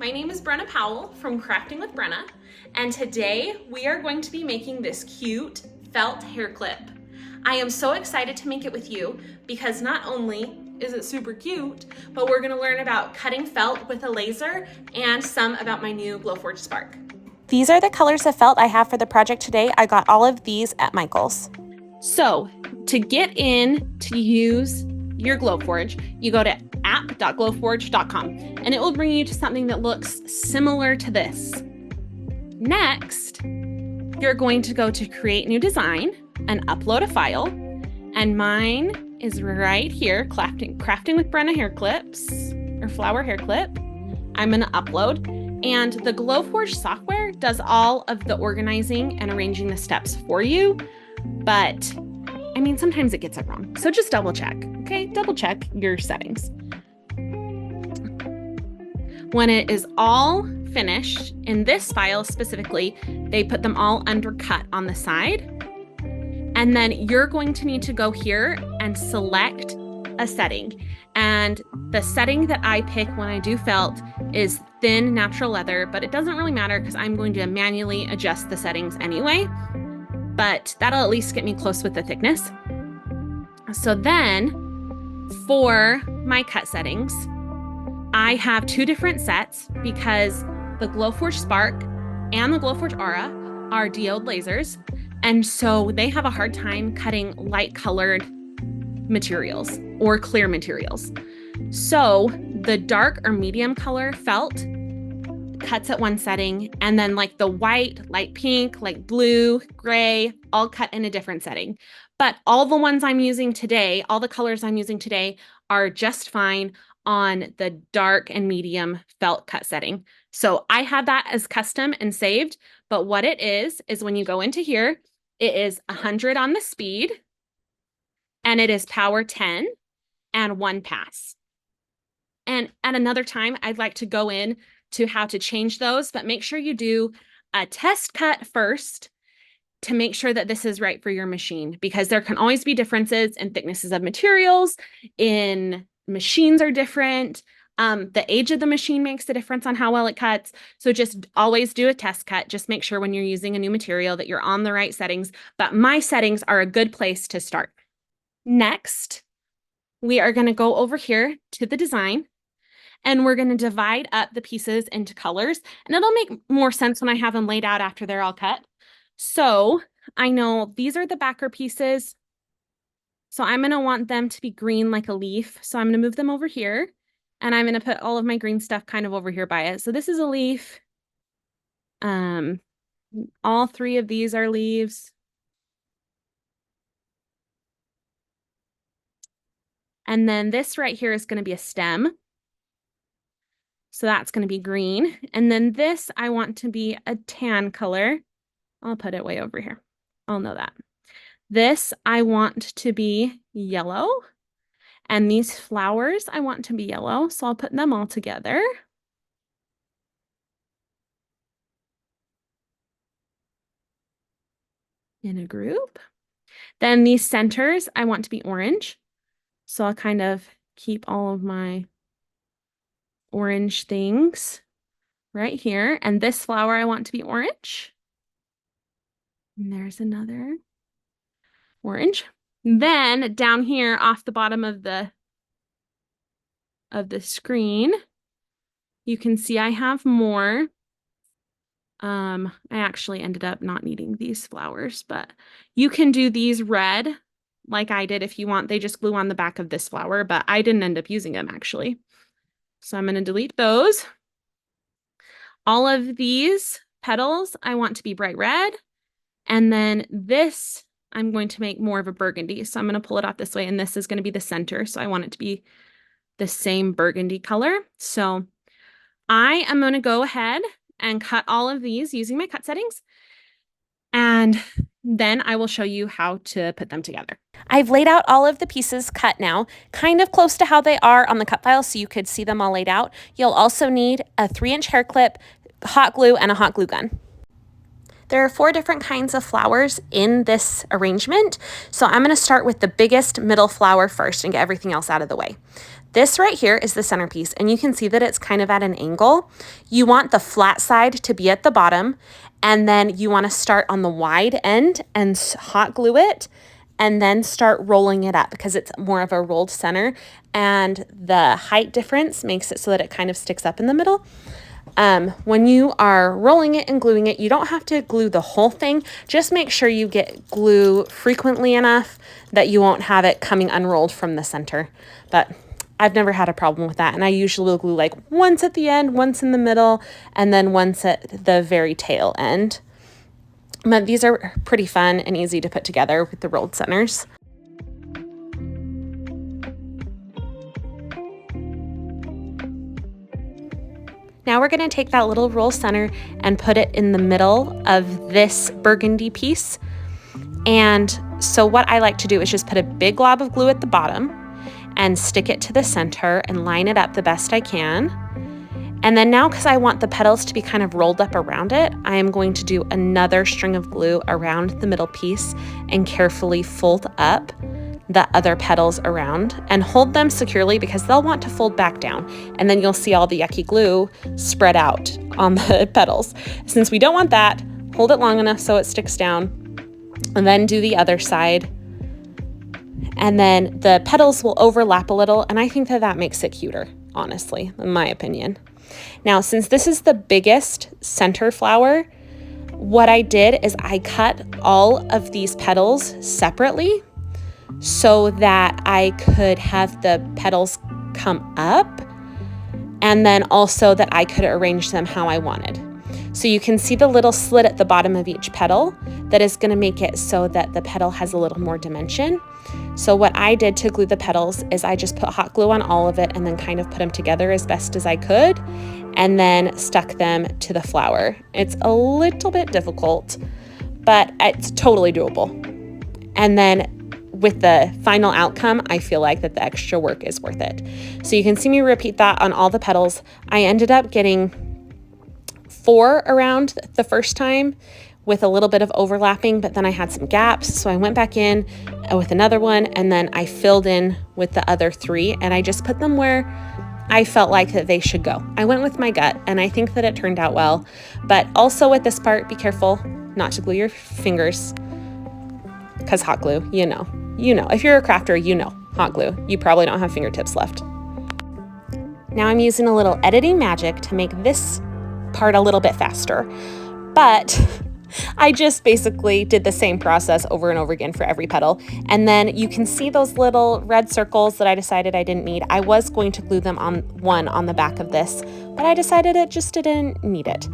my name is Brenna Powell from Crafting with Brenna, and today we are going to be making this cute felt hair clip. I am so excited to make it with you because not only is it super cute, but we're gonna learn about cutting felt with a laser and some about my new GlowForge Spark. These are the colors of felt I have for the project today. I got all of these at Michael's. So to get in to use your GlowForge, you go to app.glowforge.com and it will bring you to something that looks similar to this. Next, you're going to go to create new design and upload a file. And mine is right here, crafting with Brenna hair clips or flower hair clip. I'm gonna upload, and the GlowForge software does all of the organizing and arranging the steps for you. But I mean, sometimes it gets it wrong. So just double check, okay? Double check your settings. When it is all finished, in this file specifically, they put them all undercut on the side. And then you're going to need to go here and select a setting. And the setting that I pick when I do felt is thin natural leather, but it doesn't really matter because I'm going to manually adjust the settings anyway. But that'll at least get me close with the thickness. So then for my cut settings, I have two different sets because the GlowForge Spark and the GlowForge Aura are diode lasers. And so they have a hard time cutting light colored materials or clear materials. So the dark or medium color felt cuts at one setting, and then like the white, light pink, light blue, gray, all cut in a different setting. But all the ones I'm using today, all the colors I'm using today are just fine on the dark and medium felt cut setting. So I have that as custom and saved, but what it is when you go into here, it is 100 on the speed, and it is power 10 and 1 pass. And at another time, I'd like to go in to how to change those, but make sure you do a test cut first to make sure that this is right for your machine, because there can always be differences in thicknesses of materials, in machines are different. The age of the machine makes a difference on how well it cuts. So just always do a test cut. Just make sure when you're using a new material that you're on the right settings, but my settings are a good place to start. Next, we are going to go over here to the design, and we're going to divide up the pieces into colors, and it'll make more sense when I have them laid out after they're all cut. So I know these are the backer pieces. So I'm going to want them to be green like a leaf. So I'm going to move them over here, and I'm going to put all of my green stuff kind of over here by it. So this is a leaf. All three of these are leaves. And then this right here is going to be a stem. So that's going to be green. And then this I want to be a tan color. I'll put it way over here. I'll know that. This I want to be yellow. And these flowers I want to be yellow. So I'll put them all together. In a group. Then these centers I want to be orange. So I'll kind of keep all of my orange things right here. And this flower I want to be orange. And there's another orange. Then down here off the bottom of the screen, you can see I have more. I actually ended up not needing these flowers, but you can do these red like I did if you want. They just glue on the back of this flower, but I didn't end up using them actually. So I'm going to delete those. All of these petals I want to be bright red. And then this I'm going to make more of a burgundy. So I'm going to pull it off this way, and this is going to be the center. So I want it to be the same burgundy color. So I am going to go ahead and cut all of these using my cut settings. And then I will show you how to put them together. I've laid out all of the pieces cut now, kind of close to how they are on the cut file so you could see them all laid out. You'll also need a 3-inch hair clip, hot glue, and a hot glue gun. There are 4 different kinds of flowers in this arrangement, so I'm going to start with the biggest middle flower first and get everything else out of the way. This right here is the centerpiece, and you can see that it's kind of at an angle. You want the flat side to be at the bottom, and then you want to start on the wide end and hot glue it, and then start rolling it up because it's more of a rolled center, and the height difference makes it so that it kind of sticks up in the middle. When you are rolling it and gluing it, you don't have to glue the whole thing. Just make sure you get glue frequently enough that you won't have it coming unrolled from the center. But I've never had a problem with that. And I usually will glue like once at the end, once in the middle, and then once at the very tail end. But these are pretty fun and easy to put together with the rolled centers. Now we're going to take that little roll center and put it in the middle of this burgundy piece. And so what I like to do is just put a big glob of glue at the bottom and stick it to the center and line it up the best I can. And then now, because I want the petals to be kind of rolled up around it, I am going to do another string of glue around the middle piece and carefully fold up the other petals around and hold them securely because they'll want to fold back down, and then you'll see all the yucky glue spread out on the petals. Since we don't want that, hold it long enough so it sticks down, and then do the other side. And then the petals will overlap a little, and I think that that makes it cuter, honestly, in my opinion. Now, since this is the biggest center flower, what I did is I cut all of these petals separately so that I could have the petals come up, and then also that I could arrange them how I wanted. So you can see the little slit at the bottom of each petal that is going to make it so that the petal has a little more dimension. So what I did to glue the petals is I just put hot glue on all of it and then kind of put them together as best as I could, and then stuck them to the flower. It's a little bit difficult, but it's totally doable. And then with the final outcome, I feel like that the extra work is worth it. So you can see me repeat that on all the petals. I ended up getting 4 around the first time with a little bit of overlapping, but then I had some gaps. So I went back in with another one, and then I filled in with the other 3, and I just put them where I felt like that they should go. I went with my gut, and I think that it turned out well. But also with this part, be careful not to glue your fingers, because hot glue, you know, if you're a crafter, you know, hot glue, you probably don't have fingertips left. Now I'm using a little editing magic to make this part a little bit faster, but I just basically did the same process over and over again for every petal. And then you can see those little red circles that I decided I didn't need. I was going to glue them on one on the back of this, but I decided it just didn't need it.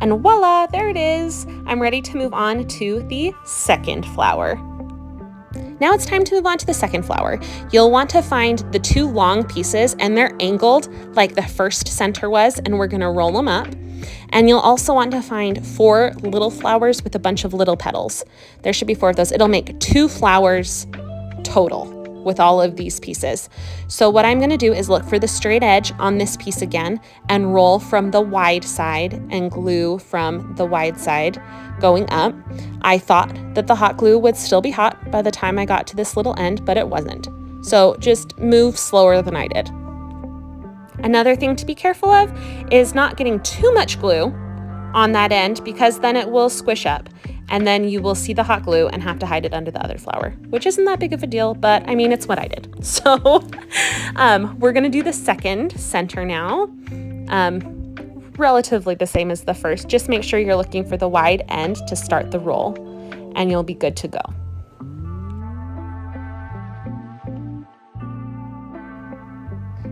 And voila, there it is. I'm ready to move on to the second flower. Now it's time to move on to the second flower. You'll want to find the 2 long pieces, and they're angled like the first center was, and we're gonna roll them up. And you'll also want to find 4 little flowers with a bunch of little petals. There should be 4 of those. It'll make 2 flowers total with all of these pieces. So what I'm going to do is look for the straight edge on this piece again and roll from the wide side and glue from the wide side going up. I thought that the hot glue would still be hot by the time I got to this little end, but it wasn't. So just move slower than I did. Another thing to be careful of is not getting too much glue on that end, because then it will squish up. And then you will see the hot glue and have to hide it under the other flower, which isn't that big of a deal, but I mean, it's what I did. So we're gonna do the second center now. Relatively the same as the first. Just make sure you're looking for the wide end to start the roll, and you'll be good to go.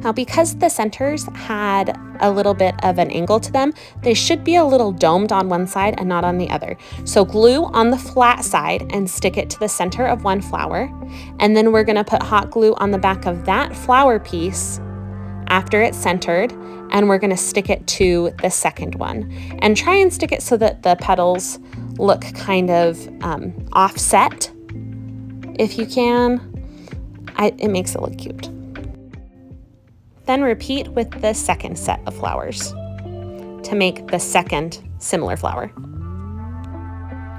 Now, because the centers had a little bit of an angle to them, they should be a little domed on one side and not on the other. So glue on the flat side and stick it to the center of one flower. And then we're gonna put hot glue on the back of that flower piece after it's centered, and we're gonna stick it to the second one. And try and stick it so that the petals look kind of offset, if you can. It makes it look cute. Then repeat with the second set of flowers to make the second similar flower.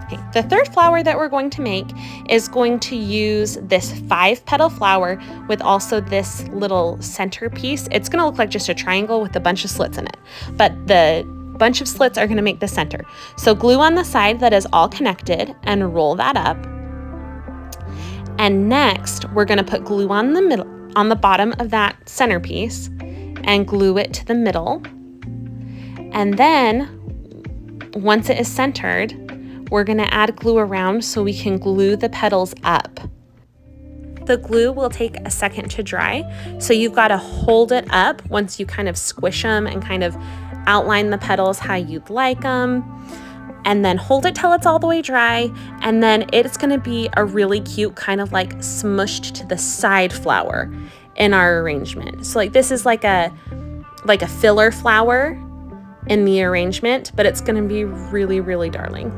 Okay, the third flower that we're going to make is going to use this 5-petal flower with also this little centerpiece. It's going to look like just a triangle with a bunch of slits in it, but the bunch of slits are going to make the center. So glue on the side that is all connected and roll that up. And next, we're going to put glue on the middle, on the bottom of that centerpiece, and glue it to the middle. And then once it is centered, we're going to add glue around so we can glue the petals up. The glue will take a second to dry, so you've got to hold it up once you kind of squish them and kind of outline the petals how you'd like them. And then hold it till it's all the way dry, and then it's going to be a really cute kind of like smushed to the side flower in our arrangement. So like this is like a filler flower in the arrangement, but it's going to be really, really darling.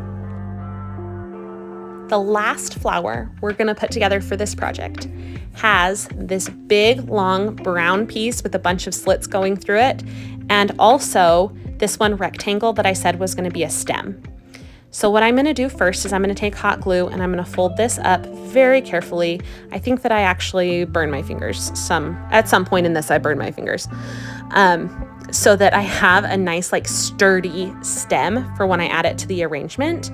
The last flower we're going to put together for this project has this big long brown piece with a bunch of slits going through it, and also this one rectangle that I said was going to be a stem. So what I'm going to do first is I'm going to take hot glue and I'm going to fold this up very carefully. I think that I actually burned my fingers at some point in this. I burned my fingers so that I have a nice like sturdy stem for when I add it to the arrangement.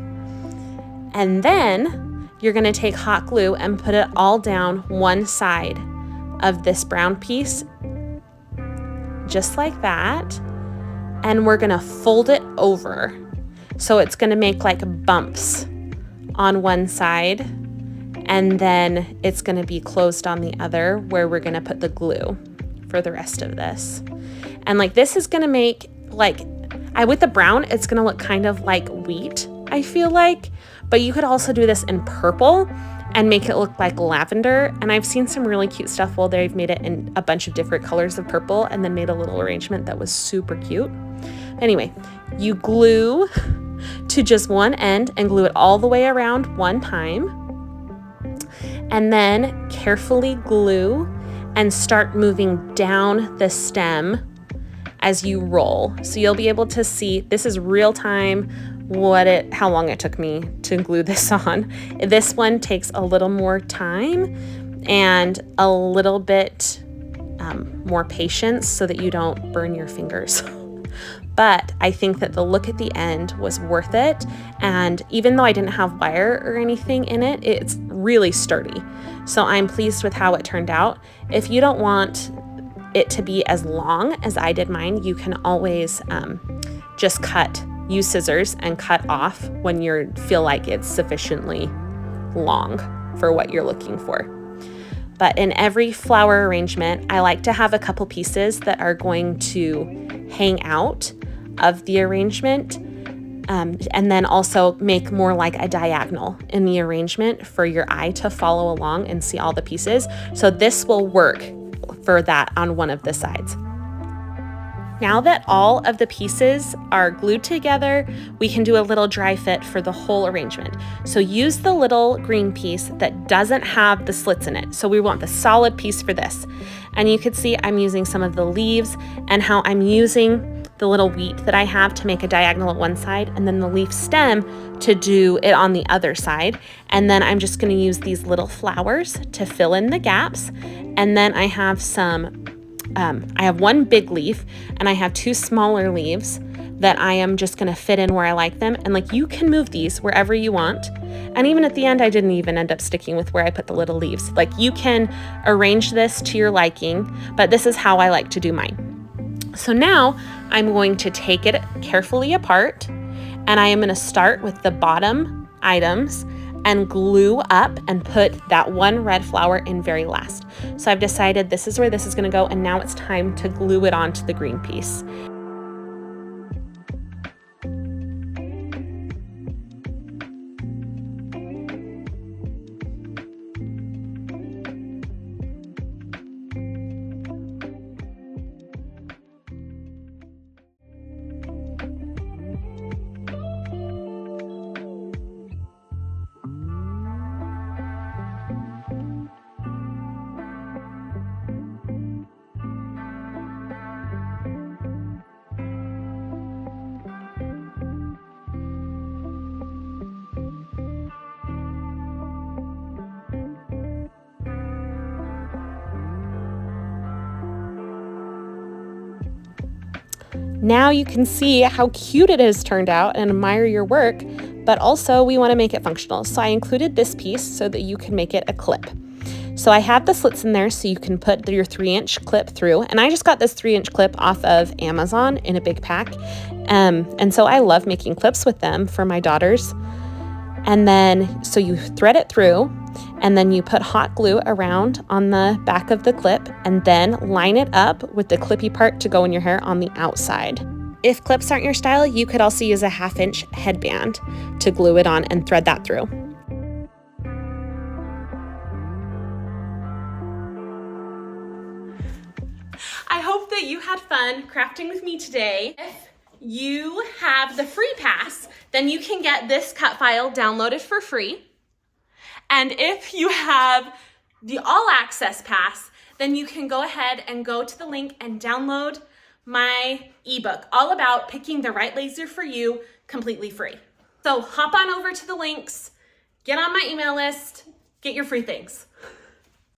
And then you're going to take hot glue and put it all down one side of this brown piece, just like that. And we're going to fold it over. So it's going to make like bumps on one side, and then it's going to be closed on the other where we're going to put the glue for the rest of this. And like this is going to make with the brown, it's going to look kind of like wheat, I feel like, but you could also do this in purple and make it look like lavender. And I've seen some really cute stuff where they've made it in a bunch of different colors of purple and then made a little arrangement that was super cute. Anyway, you glue to just one end and glue it all the way around one time, and then carefully glue and start moving down the stem as you roll. So you'll be able to see, this is real time how long it took me to glue this on. This one takes a little more time and a little bit more patience so that you don't burn your fingers. But I think that the look at the end was worth it. And even though I didn't have wire or anything in it, it's really sturdy. So I'm pleased with how it turned out. If you don't want it to be as long as I did mine, you can always just use scissors and cut off when you feel like it's sufficiently long for what you're looking for. But in every flower arrangement, I like to have a couple pieces that are going to hang out of the arrangement, and then also make more like a diagonal in the arrangement for your eye to follow along and see all the pieces. So this will work for that on one of the sides. Now that all of the pieces are glued together, we can do a little dry fit for the whole arrangement. So use the little green piece that doesn't have the slits in it. So we want the solid piece for this. And you can see I'm using some of the leaves and how I'm using the little wheat that I have to make a diagonal at one side, and then the leaf stem to do it on the other side. And then I'm just going to use these little flowers to fill in the gaps. And then I have I have one big leaf and I have two smaller leaves that I am just going to fit in where I like them. And like, you can move these wherever you want. And even at the end, I didn't even end up sticking with where I put the little leaves. Like, you can arrange this to your liking, but this is how I like to do mine. So now I'm going to take it carefully apart, and I am going to start with the bottom items and glue up and put that one red flower in very last. So I've decided this is where this is going to go, and now it's time to glue it onto the green piece. Now you can see how cute it has turned out and admire your work, but also we want to make it functional. So I included this piece so that you can make it a clip. So I have the slits in there so you can put your 3-inch clip through. And I just got this 3-inch clip off of Amazon in a big pack. And so I love making clips with them for my daughters. And then, so you thread it through, and then you put hot glue around on the back of the clip, and then line it up with the clippy part to go in your hair on the outside. If clips aren't your style, you could also use a 1/2-inch headband to glue it on and thread that through. I hope that you had fun crafting with me today. If you have the free pass, then you can get this cut file downloaded for free. And if you have the all access pass, then you can go ahead and go to the link and download my ebook all about picking the right laser for you completely free. So hop on over to the links, get on my email list, get your free things.